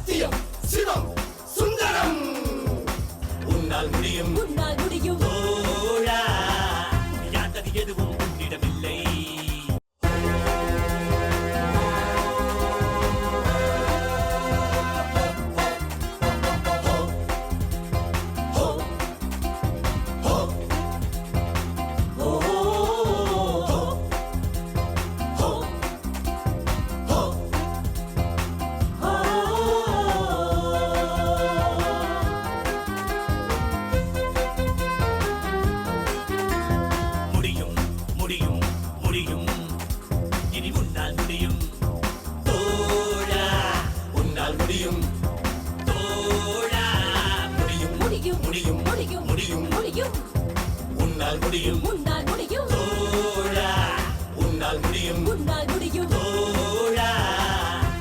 சத்தியம் சிவம் சுந்தரம். உன்னால் முடியும் உன்னால் முடியும் தோழா, யாத்தது எதுவும் உன்னிடமில்லை. முடியும் உன்னால் முடியும் தோழா, உன்னால் முடியும் உன்னால் முடியும் தோழா,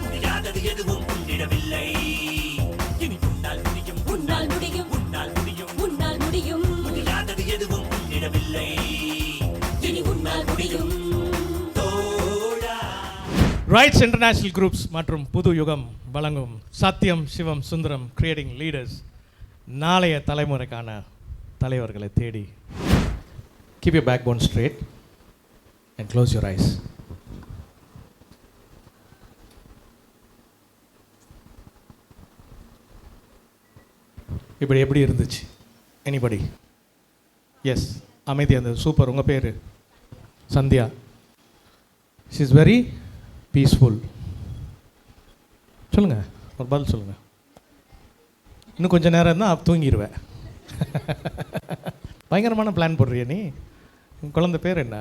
முடியாதது எதுவும் உன்னிடமில்லை. இனி உன்னால் முடியும் உன்னால் முடியும் உன்னால் முடியும் உன்னால் முடியும் முடியாதது எதுவும் உன்னிடமில்லை. இனி உன்னால் முடியும் தோழா. ரைட்ஸ் இன்டர்நேஷனல் குரூப்ஸ் மற்றும் புது யுகம் வழங்கும் சத்தியம் சிவம் சுந்தரம் கிரியேட்டிங் லீடர்ஸ் நாளைய தலைமுறைக்கான தலைவர்களை தேடி. Keep your backbone straight and close your eyes. இப்படி எப்படி இருந்துச்சு? எனிபடி? எஸ், அமைதி அந்த சூப்பர். உங்கள் பேர்? Sandhya. She is very peaceful. சொல்லுங்கள், ஒரு பதில் சொல்லுங்கள். இன்னும் கொஞ்சம் நேரம் தான் தூங்கிடுவேன். பயங்கரமான பிளான் போடுறிய நீ. உன் குழந்தை பேர் என்ன?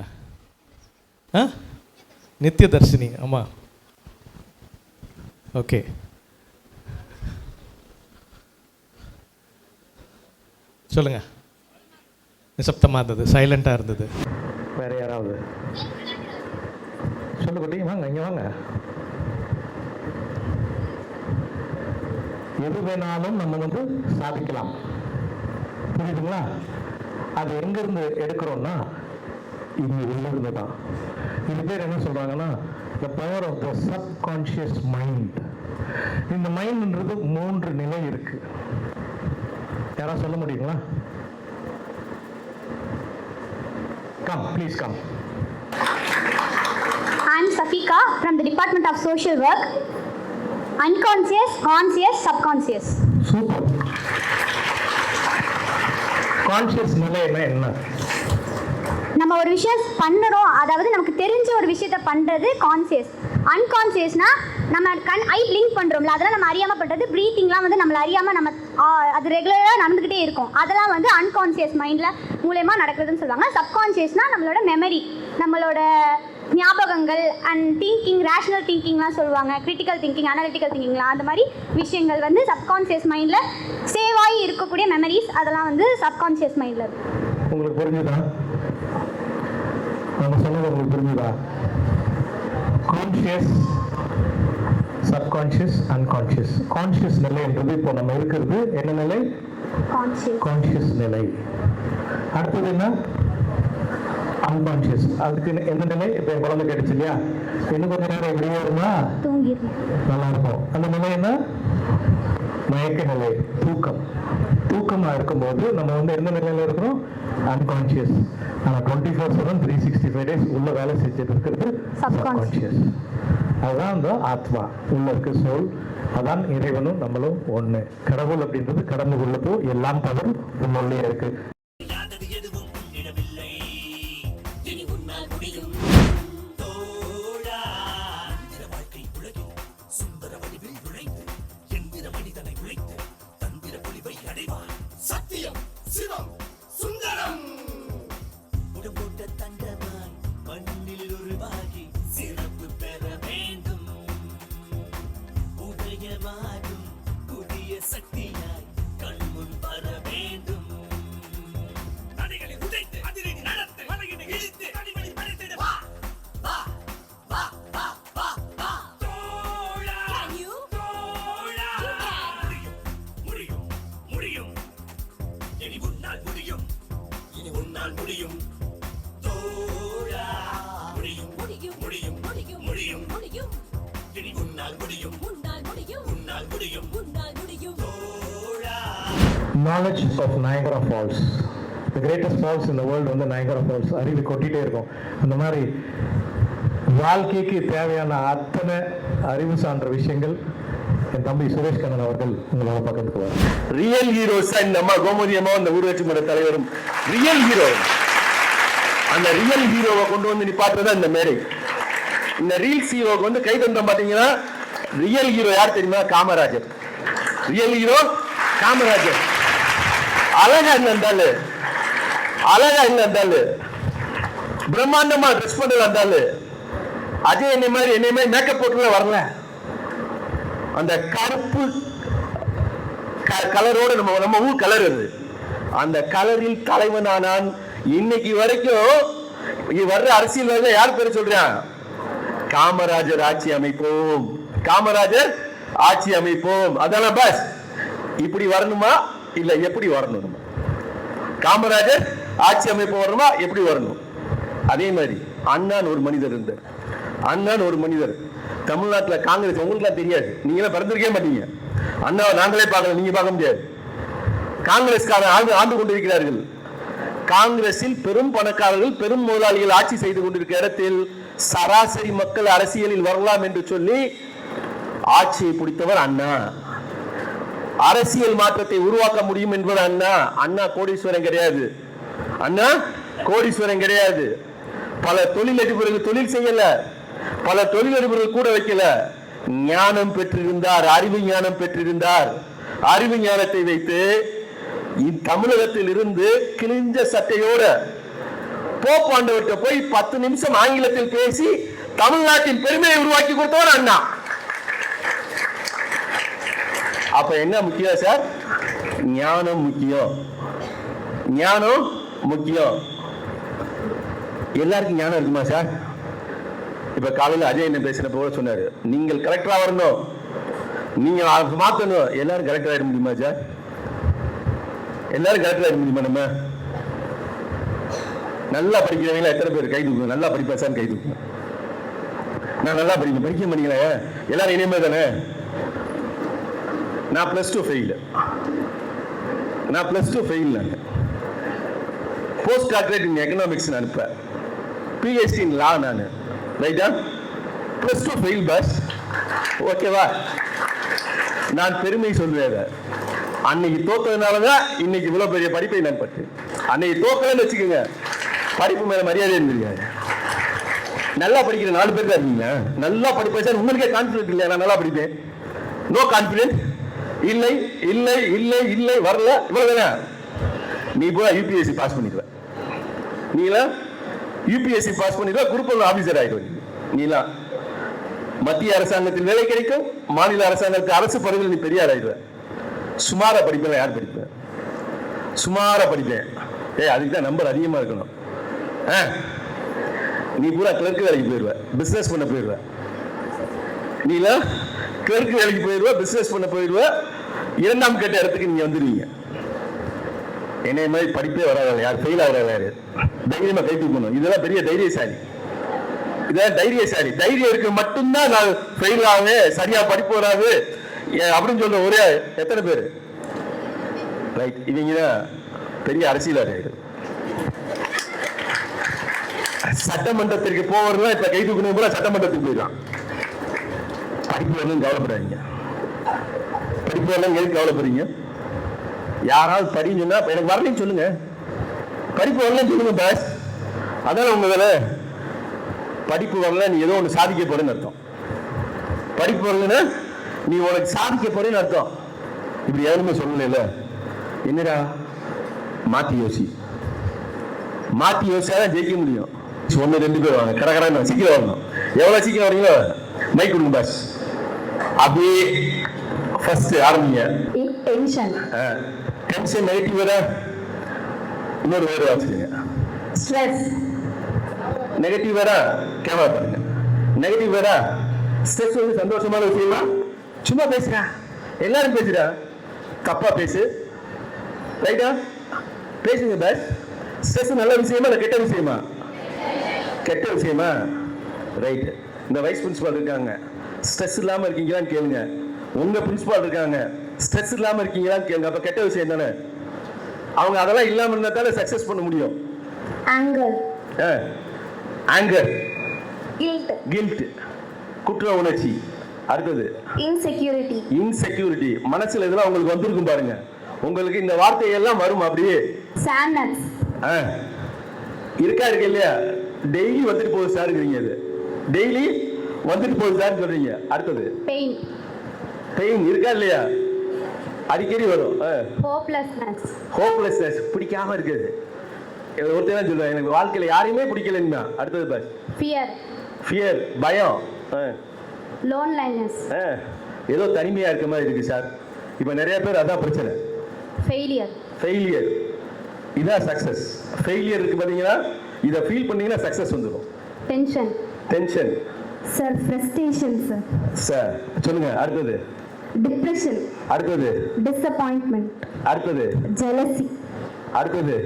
நித்யதர்ஷினி. ஆமாம், ஓகே. சொல்லுங்கள். நிசப்தமாக இருந்தது, சைலண்ட்டாக இருந்தது. வேறு யாராவது சொல்லு குட்டி, வாங்க இங்கே வாங்க. எது வேணாலும் நம்ம வந்து சாதிக்கலாம், புரியுதுங்களா? அது எங்கேருந்து எடுக்கிறோன்னா இங்கே உள்ளிருந்து தான். இது பேர் என்ன சொல்கிறாங்கன்னா the power of the subconscious mind. இந்த மைண்ட்ன்றது 3 நிலை இருக்குது. யாராவது சொல்ல முடியுங்களா? Come please come. I'm Safika from the Department of Social Work. Unconscious, conscious, subconscious. Super. Conscious நிலைன்னா என்ன? நம்ம ஒரு விஷயம் பண்ணுறோம், அதாவது நமக்கு தெரிஞ்ச ஒரு விஷயத்தை பண்ணுறது கான்சியஸ். அன்கான்சியஸ்னா நம்ம ஐ பிளிங்க் பண்ணுறோம்ல, அதெல்லாம் நம்ம அறியாமல் பண்ணுறது. ப்ரீத்திங்லாம் வந்து நம்மளை அறியாமல் நம்ம அது ரெகுலராக நடந்துக்கிட்டே இருக்கும். அதெல்லாம் வந்து அன்கான்சியஸ் மைண்டில் மூலயமா நடக்குதுன்னு சொல்லுவாங்க. சப்கான்சியஸ்னால் நம்மளோட மெமரி, நம்மளோட ஞாபகங்கள் அண்ட் திங்கிங், ரேஷனல் திங்கிங்லாம் சொல்லுவாங்க. கிரிட்டிக்கல் திங்கிங், அனாலிட்டிக்கல் திங்கிங்லாம், அந்த மாதிரி விஷயங்கள் வந்து சப்கான்சியஸ் மைண்டில் சேவ் ஆகி இருக்கக்கூடிய மெமரிஸ், அதெல்லாம் வந்து சப்கான்சியஸ் மைண்டில் இருக்கும். உங்களுக்கு புரிஞ்சுதா? நம்ம சொன்னது உங்களுக்கு புரிஞ்சுதா? Conscious, subconscious, unconscious. கான்ஷியஸ் நிலைன்றது இப்போ நம்ம இருக்கிறது என்ன நிலை? கான்ஷியஸ் நிலை. அடுத்தது என்ன? அன்கான்ஷியஸ். அதுக்கு எந்த நிலை? இப்போ என் குழந்தை கேட்டுச்சு இல்லையா, இன்னும் கொஞ்சம் நேரம் எப்படியே இருந்தா நல்லா இருக்கும். அந்த நிலை என்ன? மயக்க நிலை, தூக்கம். தூக்கமாக இருக்கும்போது நம்ம வந்து எந்த நிலையில் இருக்கிறோம்? அன்கான்ஷியஸ். ஆனால் 24/7 365 days உள்ள வேலை செஞ்சுட்டு இருக்கிறது சப்கான்ஷியஸ். அதுதான் அந்த ஆத்மா உள்ள இருக்கு, சோல். அதான் இறைவனும் நம்மளும் ஒன்று. கடவுள் அப்படின்றது கடந்து உள்ளதோ எல்லாம் தவறு உள்ளே இருக்கு. சத்தியம் சிவம் சுந்தரம். உடம்போட்ட தங்கமாய் மண்ணில் உருவாகி சிறப்பு பெற வேண்டும். உதயமாகும் புதிய சக்தியாய் கண்முன் வர வேண்டும். knowledge of Niagara Falls. The greatest falls in the world வந்து Niagara Falls. அருவி கொட்டிகிட்டே இருக்கும். அந்த மாதிரி வாழ்க்கைக்கு தேவையான அத்தனை அறிவு சான்ற விஷயங்கள் என் தம்பி சுரேஷ் கண்ணன் அவர்கள் உங்களோட பக்கத்துக்கு வரும். ரியல் ஹீரோஸ் நம்ம கோமதி அம்மா அந்த ஊராட்சி மன்ற தலைவரும் ரியல் ஹீரோ. அந்த ரியல் ஹீரோவை கொண்டு வந்து நிப்பாட்டுறதா இந்த மேடை. இந்த ரீல்ஸ் ஹீரோக்கு வந்து கை தந்தம் பாத்தீங்கன்னா ரியல் ஹீரோ யார் தெரியுமா? காமராஜர். Real hero Kamarajar. அழகா இருந்தாலு, அழகா இருந்தாலு, பிரம்மாண்டமா ட்ரெஸ் பண்ணது இருந்தாலு, அஜய் என்னை மாதிரி மேக்கப் போட்டுல வரல. அந்த கருப்பு கலரோட நம்ம ஊர் கலர் அது. அந்த கலரில் தலைவனானான். இன்னைக்கு வரைக்கும் வர்ற அரசியல் யார் பேரு சொல்றான்? காமராஜர் ஆட்சி அமைப்போம், காமராஜர் ஆட்சி அமைப்போம். அதெல்லாம் பஸ் இப்படி வரணுமா இல்ல எப்படி வரணும்? காமராஜர் ஆட்சி அமைப்பு வரணுமா எப்படி வரணும்? அதே மாதிரி அண்ணான் ஒரு மனிதர் இருந்தார். அண்ணான் ஒரு மனிதர் தமிழ்நாட்டில் காங்கிரஸ் உங்களுக்குலாம் தெரியாது, நீங்களே பிறந்திருக்கே மாட்டீங்க. அண்ணாவை நாங்களே பார்க்கல, நீங்க பார்க்க முடியாது. காங்கிரஸ்காரர் ஆண்டு கொண்டிருக்கிறார்கள். காங்கிரஸில் பெரும் பணக்காரர்கள் பெரும் முதலாளிகள் ஆட்சி செய்து கொண்டிருக்கிற இடத்தில் சராசரி மக்கள் அரசியலில் வரலாம் என்று சொல்லி ஆட்சியை பிடித்தவர் அண்ணா. அரசியல் மாற்றத்தை உருவாக்க முடியும் என்பது அண்ணா. அண்ணா கோடீஸ்வரன் கிடையாது. அண்ணா கோடீஸ்வரன் கிடையாது. பல தொழிலதிபர்கள் தொழில் செய்யல, பல தொழிலதிபர்கள் கூட வைக்கல. ஞானம் பெற்றிருந்தார், அறிவு ஞானம் பெற்றிருந்தார். அறிவு ஞானத்தை வைத்து தமிழகத்தில் இருந்து கிழிஞ்ச சட்டையோட போப்பாண்டவர்கிட்ட போய் 10 நிமிஷம் ஆங்கிலத்தில் பேசி தமிழ்நாட்டின் பெருமையை உருவாக்கி கொடுத்தவர் அண்ணா. அப்ப என்ன முக்கியம் சார்? ஞானம் முக்கியம், ஞானம் முக்கியம். எல்லாருக்கும் ஞானம் இருக்குமா சார்? இப்ப காலையில் அஜய் என்ன பேசினப்போ சொன்னாரு, நீங்கள் கலெக்டரா வரணும், நீங்க மாத்தணும். எல்லாரும் கலெக்டர் ஆயிட முடியுமா சார்? எல்லாரும் கலெக்டர் ஆயிட முடியுமா? நம்ம நல்லா படிக்கிறவங்களா எத்தனை பேர் கை தூக்குங்க? நல்லா படிப்பா சார் கை தூக்குங்க. நான் நல்லா படிக்க மாட்டீங்களே, எல்லாரும் இனிமே தானே. நான் +2 ஃபெயில். நான் +2 ஃபெயில். நான் போஸ்ட் டாக்டரேட் இன் எக்கனாமிக்ஸ் நான் இப்ப PhD இன் லா. நான் ரைட்டா +2 ஃபெயில் பஸ். ஓகேவா? நான் பெருமை சொல்வேன். அன்னைக்கு தோத்ததுனாலதான் இன்னைக்கு இவ்வளவு பெரிய படிப்பை நான் பட்டேன். அன்னைக்கு தோக்கலன்னு வச்சுக்கோங்க, படிப்பு மேல மரியாதை இருந்திருக்காங்க. நல்லா படிக்கிற 4 பேர் தான் இருக்கீங்க. நல்லா படிப்பேன் சார், உங்களுக்கே கான்பிடன்ட் இல்லையா? நான் நல்லா படிப்பேன். No confident. இல்லை இல்லை இல்லை இல்லை வரல. இவ்வளவுதானே? நீ போய் UPSC பாஸ் பண்ணிடுவ. நீங்களா UPSC பாஸ் பண்ணிடுவ, குரூப் 1 ஆபீசர் ஆயிடுவீங்க. நீங்களா மத்திய அரசாங்கத்தில் வேலை கிடைக்கும், மாநில அரசாங்கத்தில் அரசு பதவியில் நீ பெரியார் ஆயிடுவ. சுமாரா படிப்பேன். யார் படிப்பேன்? சுமாரா படிப்பேன். அதுக்கு தான் நம்பர் அதிகமா இருக்கணும். நீ பூரா கிளர்க்கு வேலைக்கு போயிடுவ, பிசினஸ் பண்ண போயிடுவ. நீல கிளர்க்கு வேலைக்கு போயிடுவ, பிசினஸ் பண்ண போயிடுவ. 2ஆம் கட்ட இடத்துக்கு நீங்க வந்துடுவீங்க. என்னைய மாதிரி படிப்பே வராது. யார் ஃபெயில் ஆகிறாங்க? யாரு தைரியமா கை தூக்கணும். இதெல்லாம் பெரிய தைரியசாலி. இதெல்லாம் தைரியசாலி. தைரியம் இருக்கு மட்டும்தான் நான் ஃபெயில் ஆகுவேன், சரியா படிப்பு வராது அப்படின்னு சொல்ற ஒரே எத்தனை பேர்? ரைட். இவங்க தான் பெரிய அரசியல்வாதிகள். சட்டமன்றத்திற்கு போவதுதான் இப்ப கை தூக்கணும் போல சட்டமன்றத்துக்கு போயிடலாம். படிப்பு வரணும் கவலைப்படாதீங்க. படிப்பு வரலாம் எதுக்கு கவலைப்படுறீங்க? யாராவது படிங்கன்னா எனக்கு வரலன்னு சொல்லுங்க, படிப்பு வரலன்னு சொல்லுங்க பாஸ். அதான் உங்க வேலை. படிப்பு வரல நீ ஏதோ ஒன்று சாதிக்க போறேன்னு அர்த்தம். படிப்பு வரலன்னா நீ உனக்கு சாதிக்க போறேன்னு அர்த்தம். இப்படி யாருமே சொல்லல. என்னடா மாத்தி யோசி, மாத்தி யோசிச்சாதான் ஜெயிக்க முடியும். 1-2 பேர் வாங்க, கடற்கரை சீக்கிரம் வரணும். எவ்வளவு சீக்கிரம் வரீங்களோ மைக் கொடுங்க பாஸ். அப்படியே ஃபர்ஸ்ட் ஆரம்பிங்க. டென்ஷன். டென்ஷன் நெகட்டிவ் வேற. இன்னொரு வேற வச்சுக்கோங்க. ஸ்ட்ரெஸ். நெகட்டிவ் வேற. கேமரா பாருங்க. நெகட்டிவ் வேற. ஸ்ட்ரெஸ் வந்து சந்தோஷமான விஷயமா? சும்மா பேசுறா, எல்லாரும் பேசுறா. தப்பா பேசு. ரைட்டா? பேசுங்க பாஸ். ஸ்ட்ரெஸ் நல்ல விஷயமா இல்ல கெட்ட விஷயமா? கெட்ட விஷயமா? ரைட். இந்த வைஸ் பிரின்சிபால் இருக்காங்க, ஸ்ட்ரெஸ் இல்லாம இருக்கீங்களான்னு கேளுங்க. உங்க பிரின்சிபால் இருக்காங்க, ஸ்ட்ரெஸ் இல்லாம இருக்கீங்களான்னு கேளுங்க. அப்ப கெட்ட விஷயம் தானே? அவங்க அதெல்லாம் இல்லாம இருந்தால சக்சஸ் பண்ண முடியும். anger, ஆங்கர், guilt, கில்ட், குற்ற உணர்ச்சி. அடுத்தது insecurity, இன்செக்யூரிட்டி. மனசுல இதெல்லாம் உங்களுக்கு வந்திருக்கும் பாருங்க. உங்களுக்கு இந்த வார்த்தையெல்லாம் வரும் அப்படியே. sadness, இருக்கா இருக்கு இல்லையா? டெய்லி வந்துட்டு போகுது சார்ங்கிறீங்க. இது டெய்லி வந்துட்டு போகுது சார் சொல்றீங்க. அடுத்தது pain, பெயின் இருக்கா இல்லையா? அடிக்கடி வரும். hopelessness, ஹோப்லெஸ்னஸ், பிடிக்காம இருக்குது. ஒருத்தர் சொல்லுவாங்க எனக்கு வாழ்க்கையில யாரையுமே பிடிக்கலன்னா. அடுத்தது பாஸ் fear, ஃபியர், பயம். loneliness, ஏதோ தனிமையா இருக்க மாதிரி இருக்கு சார். இப்போ நிறைய பேர் அதான் பிரச்சனை. failure, failure. இதான் சக்சஸ். ஃபெயிலியர் இருக்கு பாத்தீங்கன்னா, இதை ஃபீல் பண்ணீங்கன்னா சக்சஸ் வந்துடும். tension, tension. sir, frustration, sir, sir சொல்லுங்க. அடுத்தது depression, அடுத்தது disappointment, அடுத்தது jealousy, அடுத்தது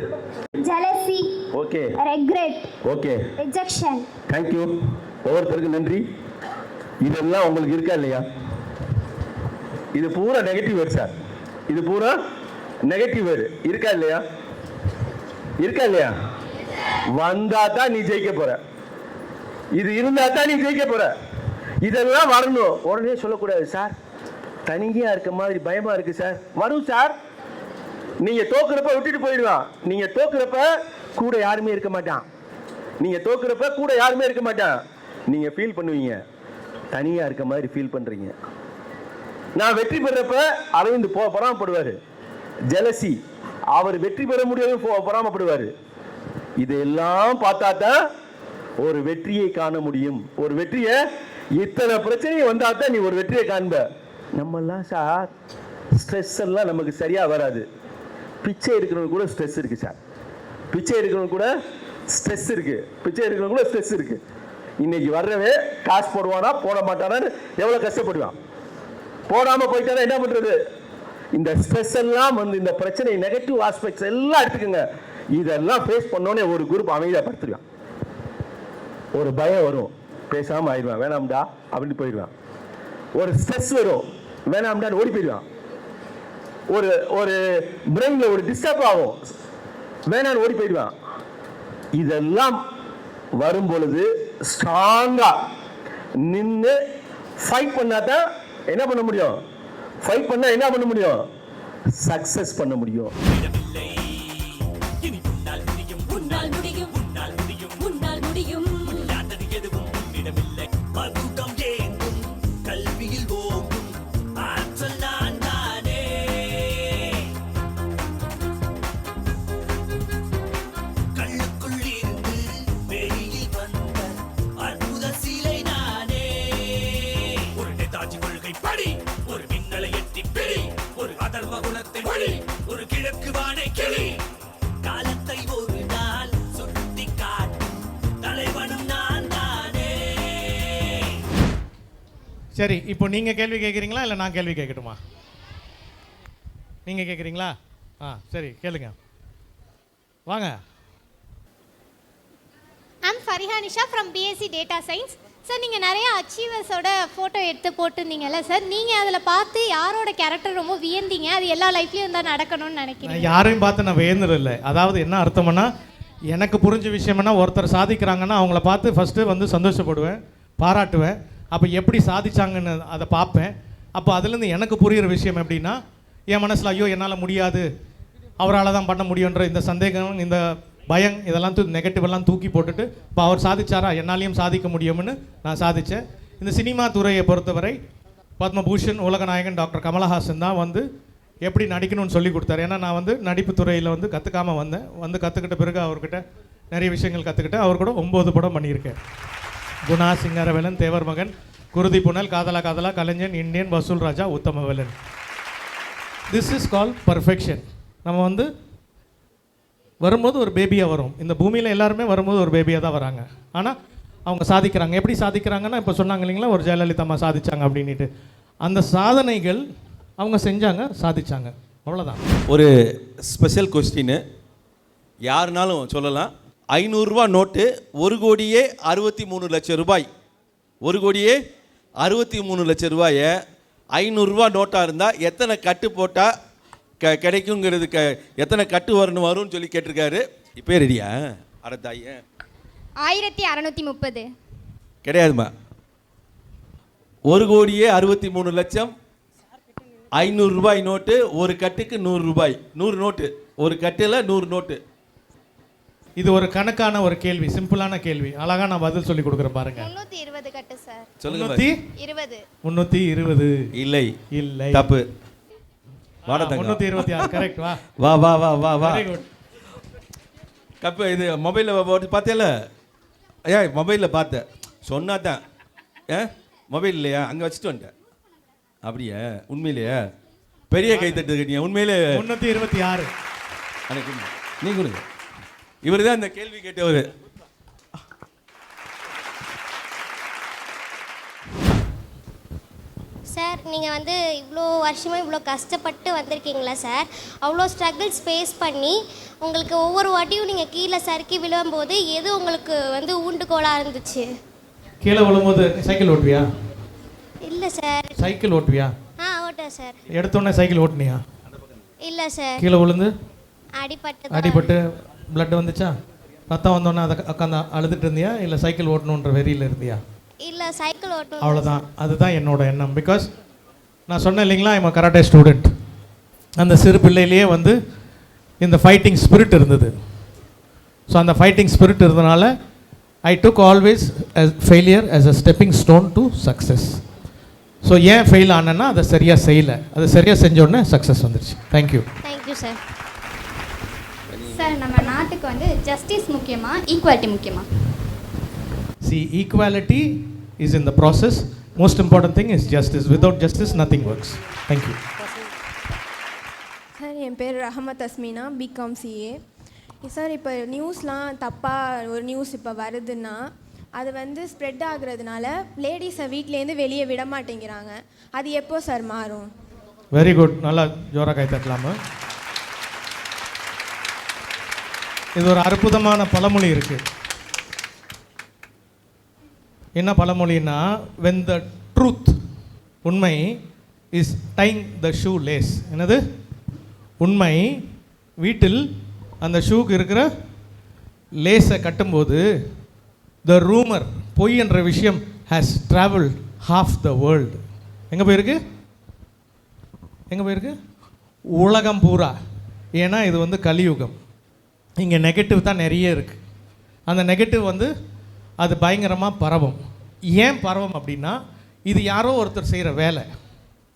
jealousy, okay regret, okay rejection. Thank you. ஒவ்வொருத்தருக்கு நன்றி. இதெல்லாம் உங்களுக்கு இருக்கா இல்லையா? இது பூரா நெகட்டிவ் வேர்டு சார். இது பூரா நெகட்டிவ் வேர்டு. இருக்கா இல்லையா? இருக்கா இல்லையா? வந்தா தான் நீ ஜெயிக்க போற. இது இருந்தா தான் நீ ஜெயிக்க போற. இதெல்லாம் வரணும். உடனே சொல்லக்கூடாது சார், தனியா இருக்க மாதிரி பயமா இருக்கு சார். வரும் சார். நீங்க தோக்குறப்ப விட்டுட்டு போயிடுவான். நீங்க தோக்குறப்ப கூட யாருமே இருக்க மாட்டான். நீங்க தோக்குறப்ப கூட யாருமே இருக்க மாட்டான். நீங்க ஃபீல் பண்ணுவீங்க, தனியா இருக்க மாதிரி ஃபீல் பண்றீங்க. நான் வெற்றி பெறப்ப அரவிந்த் பொறாமப்படுவாரு. ஜெலசி, அவர் வெற்றி பெற முடியாது பொறாமப்படுவாரு. இதெல்லாம் பார்த்தா தான் ஒரு வெற்றியை காண முடியும். ஒரு வெற்றியை, இத்தனை பிரச்சனை வந்தா தான் நீ ஒரு வெற்றியை காண்ப. நம்மெல்லாம் சார் ஸ்ட்ரெஸ் எல்லாம் நமக்கு சரியா வராது. பிச்சை எடுக்கிறவங்க கூட ஸ்ட்ரெஸ் இருக்கு சார். பிச்சை எடுக்கிறவங்க கூட ஸ்ட்ரெஸ் இருக்கு. பிச்சை எடுக்கிறவங்க கூட ஸ்ட்ரெஸ் இருக்கு. இன்னைக்கு வர்றவே காசு போடுவானா போட மாட்டானான்னு எவ்வளவு கஷ்டப்படுவான். போடாம போயிட்டானா என்ன பண்றது? இந்த ஸ்ட்ரெஸ் எல்லாம் வந்து இந்த பிரச்சனை நெகட்டிவ் ஆஸ்பெக்ட்ஸ் எல்லாம் எடுத்துக்கோங்க. இதெல்லாம் ஃபேஸ் பண்ணோன்னே ஒரு குரூப் அமைதியாக படுத்துருவான். ஒரு பயம் வரும், பேசாம ஆயிடுவான், வேணாம்டா அப்படின்னு போயிடுவான். ஒரு ஸ்ட்ரெஸ் வரும், வேணாம்டான்னு ஓடி போயிடுவான். ஒரு ஒரு பிரெயின்ல ஒரு டிஸ்டர்ப் ஆகும், வேணான்னு ஓடி போயிடுவான். இதெல்லாம் வரும் பொழுது ஸ்ட்ராங்கா நின்று ஃபைட் பண்ணாதான் என்ன பண்ண முடியும்? ஃபைட் பண்ணா என்ன பண்ண முடியும்? சக்சஸ் பண்ண முடியும். இடமில்லை, இனி உன்னால் முடியும், உன்னால் முடியும், உன்னால் முடியும், உன்னால் முடியும். முடியாதது எதுவும் உன்னிடமில்லை. மகுடம் ஏந்தும் கல்வியில் ஓங்கும் ஆற்றல் நான் தானே. கண்ணுக்குள் இருந்து வெளியில் வந்த அற்புத சிலை நானே. ஒரு நேதாஜி கொள்கை படி, ஒரு மின்னலை எட்டி பிடி, ஒரு அதர்ம குணத்தை வழி, ஒரு கிழக்கு வானை கிளி. காலத்தை ஒரு நாள் சுட்டி காட்டும் தலைவனும் நான் தானே. சரி, இப்போ நீங்கள் கேள்வி கேட்குறீங்களா இல்லை நான் கேள்வி கேட்கட்டுமா? நீங்கள் கேட்குறீங்களா? சரி கேளுங்க, வாங்க. I'm Fariha Nisha from BSc data science. Sir, நீங்கள் நிறைய அச்சீவர்ஸோட ஃபோட்டோ எடுத்து போட்டிருந்தீங்கல்ல சார், நீங்கள் அதில் பார்த்து யாரோட கேரக்டர் ரொம்ப வியந்தீங்க? அது எல்லா லைஃப்லையும் இருந்தால் நடக்கணும்னு நினைக்கிறேன். யாரையும் பார்த்து நான் வியந்ததில்லை. அதாவது என்ன அர்த்தம்னா, எனக்கு புரிஞ்ச விஷயம்னா, ஒருத்தர் சாதிக்கிறாங்கன்னா அவங்கள பார்த்து ஃபஸ்ட்டு வந்து சந்தோஷப்படுவேன், பாராட்டுவேன். அப்போ எப்படி சாதிச்சாங்கன்னு அதை பார்ப்பேன். அப்போ அதுலேருந்து எனக்கு புரிகிற விஷயம் எப்படின்னா, என் மனசில் ஐயோ என்னால் முடியாது, அவரால் தான் பண்ண முடியுன்ற இந்த சந்தேகம், இந்த பயம், இதெல்லாம் நெகட்டிவ் எல்லாம் தூக்கி போட்டுட்டு இப்போ அவர் சாதிச்சாரா, என்னாலையும் சாதிக்க முடியும்னு நான் சாதித்தேன். இந்த சினிமா துறையை பொறுத்தவரை பத்மபூஷன் உலகநாயகன் டாக்டர் கமலஹாசன் தான் வந்து எப்படி நடிக்கணும்னு சொல்லி கொடுத்தாரு. ஏன்னா நான் வந்து நடிப்பு துறையில் வந்து கற்றுக்காமல் வந்தேன். வந்து கற்றுக்கிட்ட பிறகு அவர்கிட்ட நிறைய விஷயங்கள் கற்றுக்கிட்டேன். அவர் கூட 9 படம் பண்ணியிருக்கேன். குணா, சிங்காரவேலன், தேவர் மகன், குருதி புனல், காதலா காதலா, கலைஞன், இந்தியன், வசூல் ராஜா, உத்தம Velan. This is call perfection. நம்ம வந்து வரும்போது ஒரு பேபியாக வரும். இந்த பூமியில் எல்லாருமே வரும்போது ஒரு பேபியாக தான் வராங்க. ஆனால் அவங்க சாதிக்கிறாங்க. எப்படி சாதிக்கிறாங்கன்னா, இப்போ சொன்னாங்க இல்லைங்களா, ஒரு ஜெயலலிதா அம்மா சாதிச்சாங்க அப்படின்ட்டு. அந்த சாதனைகள் அவங்க செஞ்சாங்க, சாதிச்சாங்க, அவ்வளோதான். ஒரு ஸ்பெஷல் கொஸ்டின் யாருனாலும் சொல்லலாம். 500 ரூபா நோட்டு 1,63,00,000 ரூபாய். 1,63,00,000 ரூபாயை 500 ரூபா நோட்டாக இருந்தால் எத்தனை கட்டு போட்டால் கிடைக்குங்கிறது எத்தனை கட்டு வரும்னு சொல்லி கேட்டிருக்காரு. இப்போ ரெடியா? அடத்தாய் 1630 கிடையாதுமா. 1,63,00,000 500 ரூபாய் நோட்டு, ஒரு கட்டுக்கு 100 ரூபாய். 100 நோட்டு, ஒரு கட்டில் 100 நோட்டு. இது ஒரு கணக்கான ஒரு கேள்வி, சிம்பிளான கேள்வி. அழகா நான் பதில் சொல்லி கொடுக்குறேன் பாருங்க. 320 கட்டு சார். சொல்லுங்க. 320 இல்லை இல்லை, தப்பு. வாடா 326 கரெக்ட். வா வா வா வா வா வா. Very good. கப்பு இது மொபைலில் போட்டு பார்த்தேல? மொபைலில் பார்த்தேன், சொன்னாதான். மொபைல் இல்லையா? அங்கே வச்சுட்டு வந்துட்டேன். அப்படியா? உண்மையிலையா? பெரிய கைத்தட்டு கேட்டீங்க. உண்மையிலே 326. அன்னைக்கு நீ கொடுங்க. இவர் தான் இந்த கேள்வி கேட்டவர். சார் நீங்கள் வந்து இவ்வளோ வருஷமாக இவ்வளோ கஷ்டப்பட்டு வந்திருக்கீங்களா சார்? அவ்வளோ ஸ்ட்ரகிள்ஸ் ஃபேஸ் பண்ணி உங்களுக்கு ஒவ்வொரு வாட்டியும் நீங்கள் கீழே சறுக்கி விழும்போது எது உங்களுக்கு வந்து ஊண்டுகோலாக இருந்துச்சு? கீழே விழும்போது சைக்கிள் ஓட்டுவியா? இல்லை சார். சைக்கிள் ஓட்டுவியா? ஓட்டேன் சார். எடுத்தோடனே சைக்கிள் ஓட்டுனியா? இல்லை சார். கீழே விழுந்து அடிபட்டு பிளட் வந்துச்சா? ரத்தம் வந்தோடனே அதை உட்காந்து அழுதுட்டு இருந்தியா, இல்லை சைக்கிள் ஓட்டணுன்ற வெறியில் இருந்தியா? இல்லை, சைக்கிள் ஓட்டணும். அவ்வளோதான். அதுதான் என்னோட எண்ணம். பிகாஸ் நான் சொன்னேன் இல்லைங்களா, ஐம் கராட்டே ஸ்டூடெண்ட். அந்த சிறு பிள்ளையிலேயே வந்து இந்த ஃபைட்டிங் ஸ்பிரிட் இருந்தது. ஸோ அந்த ஃபைட்டிங் ஸ்பிரிட் இருந்தனால I took always failure as a stepping stone to success. So ஏன் ஃபெயில் ஆனேன்னா அதை சரியாக செய்யலை, அதை சரியாக செஞ்ச உடனே சக்ஸஸ் வந்துருச்சு. தேங்க்யூ. Thank you sir. சார், நம்ம நாட்டுக்கு வந்து ஜஸ்டிஸ் முக்கியமா, ஈக்குவாலிட்டி முக்கியமா? See, equality is in the process. Most important thing is justice. Without justice, nothing works. Thank you. Sir, என் பேர் Rahamath Asmina, BCom CA. Sir, இப்போ நியூஸ்லாம் தப்பாக ஒரு நியூஸ் இப்போ வருதுன்னா அது வந்து ஸ்ப்ரெட் ஆகுறதுனால லேடிஸை வீட்டிலேருந்து வெளியே விட மாட்டேங்கிறாங்க. அது எப்போ சார் மாறும்? Very good. நல்லா ஜோராக கை தட்டலாமா? இது ஒரு அற்புதமான பழமொழி இருக்கு. என்ன பழமொழின்னா, when the truth, உண்மை, is tying the shoe lace. என்னது? உண்மை வீட்டில் அந்த ஷூக்கு இருக்கிற லேஸை கட்டும்போது the rumor, பொய் என்ற விஷயம் has traveled half the world. எங்கே போயிருக்கு? எங்கே போயிருக்கு? உலகம் பூரா. ஏன்னா இது வந்து கலியுகம். இங்கே நெகட்டிவ் தான் நிறைய இருக்குது. அந்த நெகட்டிவ் வந்து அது பயங்கரமாக பரவும். ஏன் பரவும் அப்படின்னா, இது யாரோ ஒருத்தர் செய்கிற வேலை.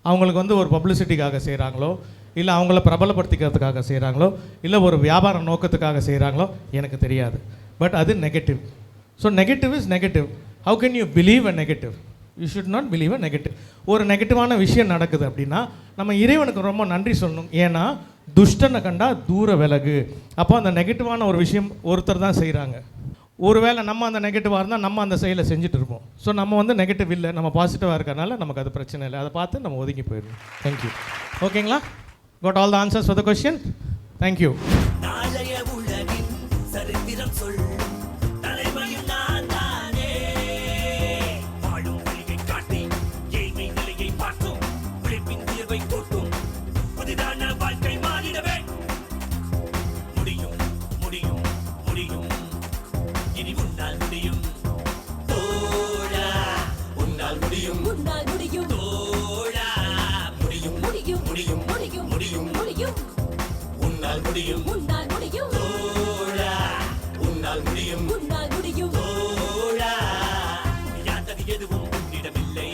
அவங்களுக்கு வந்து ஒரு பப்ளிசிட்டிக்காக செய்கிறாங்களோ, இல்லை அவங்கள பிரபலப்படுத்திக்கிறதுக்காக செய்கிறாங்களோ, இல்லை ஒரு வியாபார நோக்கத்துக்காக செய்கிறாங்களோ எனக்கு தெரியாது. பட் அது negative. So negative is negative. How can you believe a negative? You should not believe a negative. ஒரு நெகட்டிவான விஷயம் நடக்குது அப்படின்னா நம்ம இறைவனுக்கு ரொம்ப நன்றி சொல்லணும். ஏன்னா துஷ்டனை கண்டா தூர விலகு. அப்போ அந்த நெகட்டிவான ஒரு விஷயம் ஒருத்தர் தான் செய்கிறாங்க. ஒருவேளை நம்ம அந்த நெகட்டிவாக இருந்தால் நம்ம அந்த செயலை செஞ்சுட்டு இருப்போம். ஸோ நம்ம வந்து நெகட்டிவ் இல்லை, நம்ம பாசிட்டிவாக இருக்கிறனால நமக்கு அது பிரச்சனை இல்லை. அதை பார்த்து நம்ம ஒதுங்கி போயிடணும். தேங்க்யூ. ஓகேங்களா? Got all the answers for the question? Thank you. நாளைய உலகின் சரித்திரம் சொல்லும் தலைமையும் நான் தானே. வாழும் வழியை காட்டி ஏழ்மை நிலையை மாற்றும், உழைப்பின் உயர்வை கூட்டும், புதிதான வாழ்க்கை மாறிடவே முடியும் முடியும் முடியும். இனி உன்னால் முடியும் தோழா, உன்னால் முடியும், உன்னால் முடியும் தோழா, முடியும் முடியும் முடியும் முடியும் முடியும் முடியும். உன்னால் முடியும், உன்னால் முடியும் தோழா, உன்னால் முடியும், உன்னால் முடியும் தோழா. யாத்தது எதுவும் உன்னிடமில்லை.